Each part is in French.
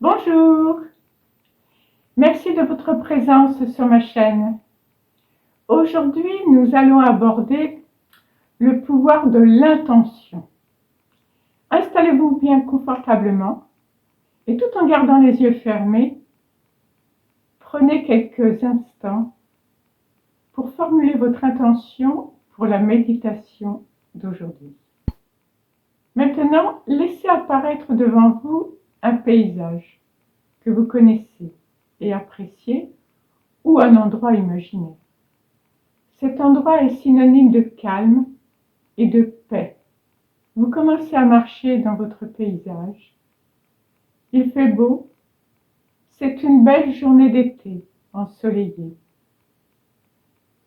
Bonjour, merci de votre présence sur ma chaîne. Aujourd'hui, nous allons aborder le pouvoir de l'intention. Installez-vous bien confortablement et tout en gardant les yeux fermés, prenez quelques instants pour formuler votre intention pour la méditation d'aujourd'hui. Maintenant, laissez apparaître devant vous un paysage que vous connaissez et appréciez ou un endroit imaginé. Cet endroit est synonyme de calme et de paix. Vous commencez à marcher dans votre paysage. Il fait beau. C'est une belle journée d'été ensoleillée.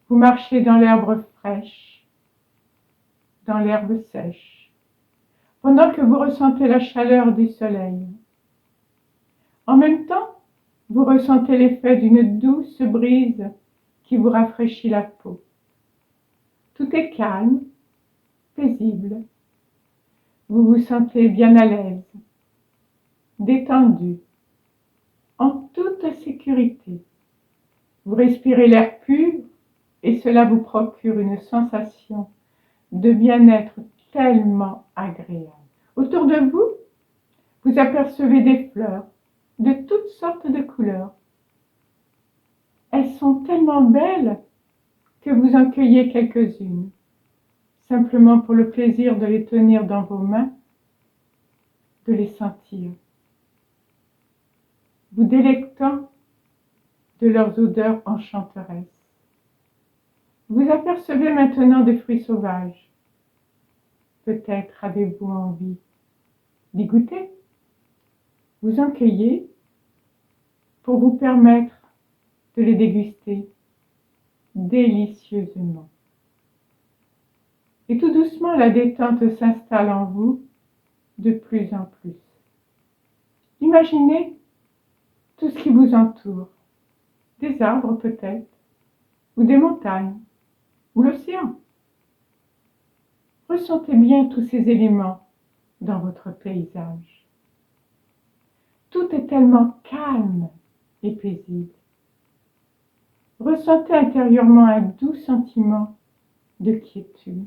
Vous marchez dans l'herbe fraîche, dans l'herbe sèche, pendant que vous ressentez la chaleur du soleil. En même temps, vous ressentez l'effet d'une douce brise qui vous rafraîchit la peau. Tout est calme, paisible. Vous vous sentez bien à l'aise, détendu, en toute sécurité. Vous respirez l'air pur et cela vous procure une sensation de bien-être tellement agréable. Autour de vous, vous apercevez des fleurs de toutes sortes de couleurs. Elles sont tellement belles que vous en cueillez quelques-unes, simplement pour le plaisir de les tenir dans vos mains, de les sentir, vous délectant de leurs odeurs enchanteresses. Vous apercevez maintenant des fruits sauvages. Peut-être avez-vous envie d'y goûter. Vous en cueillez pour vous permettre de les déguster délicieusement. Et tout doucement, la détente s'installe en vous de plus en plus. Imaginez tout ce qui vous entoure. Des arbres peut-être, ou des montagnes, ou l'océan. Ressentez bien tous ces éléments dans votre paysage. Tout est tellement calme et paisible. Ressentez intérieurement un doux sentiment de quiétude.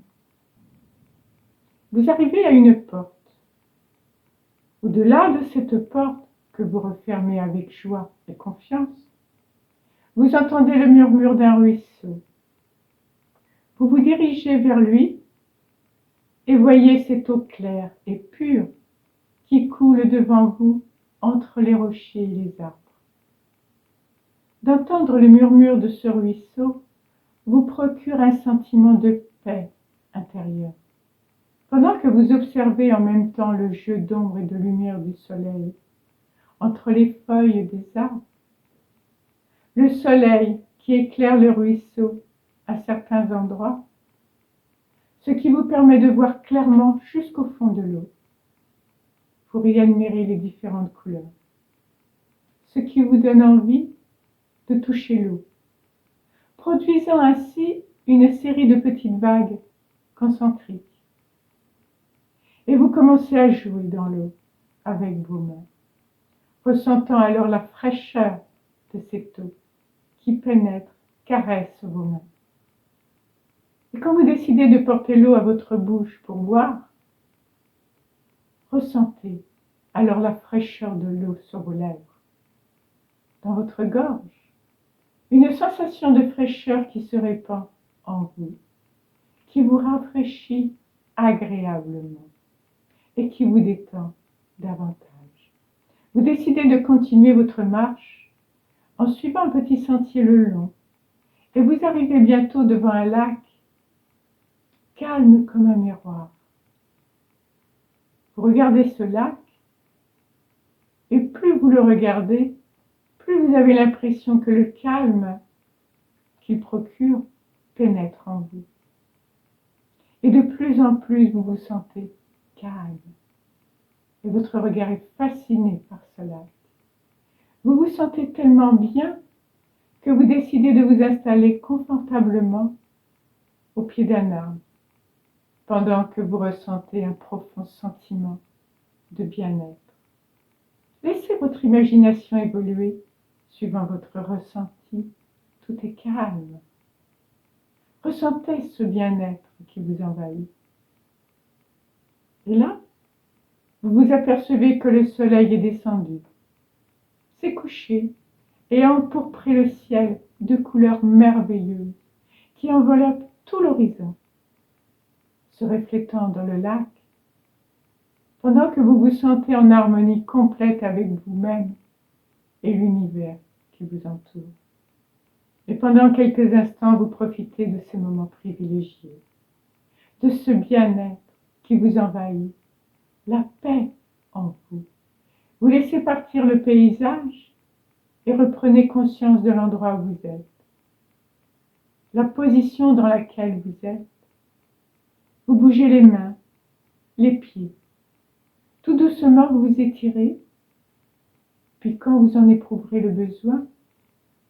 Vous arrivez à une porte. Au-delà de cette porte que vous refermez avec joie et confiance, vous entendez le murmure d'un ruisseau. Vous vous dirigez vers lui et voyez cette eau claire et pure qui coule devant vous entre les rochers et les arbres. D'entendre le murmure de ce ruisseau vous procure un sentiment de paix intérieure. Pendant que vous observez en même temps le jeu d'ombre et de lumière du soleil entre les feuilles des arbres, le soleil qui éclaire le ruisseau à certains endroits, ce qui vous permet de voir clairement jusqu'au fond de l'eau, pour y admirer les différentes couleurs, ce qui vous donne envie de toucher l'eau, produisant ainsi une série de petites vagues concentriques. Et vous commencez à jouer dans l'eau avec vos mains, ressentant alors la fraîcheur de cette eau qui pénètre, caresse vos mains. Et quand vous décidez de porter l'eau à votre bouche pour boire, ressentez alors la fraîcheur de l'eau sur vos lèvres, dans votre gorge, une sensation de fraîcheur qui se répand en vous, qui vous rafraîchit agréablement et qui vous détend davantage. Vous décidez de continuer votre marche en suivant un petit sentier le long et vous arrivez bientôt devant un lac calme comme un miroir. Vous regardez ce lac et plus vous le regardez, plus vous avez l'impression que le calme qu'il procure pénètre en vous. Et de plus en plus vous vous sentez calme et votre regard est fasciné par ce lac. Vous vous sentez tellement bien que vous décidez de vous installer confortablement au pied d'un arbre pendant que vous ressentez un profond sentiment de bien-être. Laissez Laissez votre imagination évoluer suivant votre ressenti. Tout est calme. Ressentez ce bien-être qui vous envahit. Et là, vous vous apercevez que le soleil est descendu, s'est couché et a empourpré le ciel de couleurs merveilleuses qui enveloppent tout l'horizon, se reflétant dans le lac, pendant que vous vous sentez en harmonie complète avec vous-même et l'univers qui vous entoure. Et pendant quelques instants, vous profitez de ces moments privilégiés, de ce bien-être qui vous envahit, la paix en vous. Vous laissez partir le paysage et reprenez conscience de l'endroit où vous êtes, la position dans laquelle vous êtes. Vous bougez les mains, les pieds. Tout doucement, vous vous étirez. Puis quand vous en éprouverez le besoin,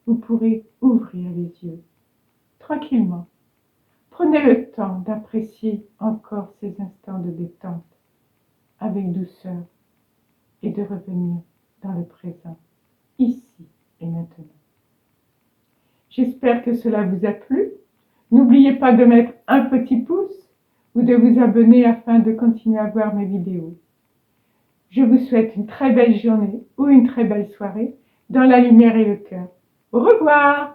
vous pourrez ouvrir les yeux, tranquillement. Prenez le temps d'apprécier encore ces instants de détente avec douceur et de revenir dans le présent, ici et maintenant. J'espère que cela vous a plu. N'oubliez pas de mettre un petit pouce ou de vous abonner afin de continuer à voir mes vidéos. Je vous souhaite une très belle journée ou une très belle soirée dans la lumière et le cœur. Au revoir!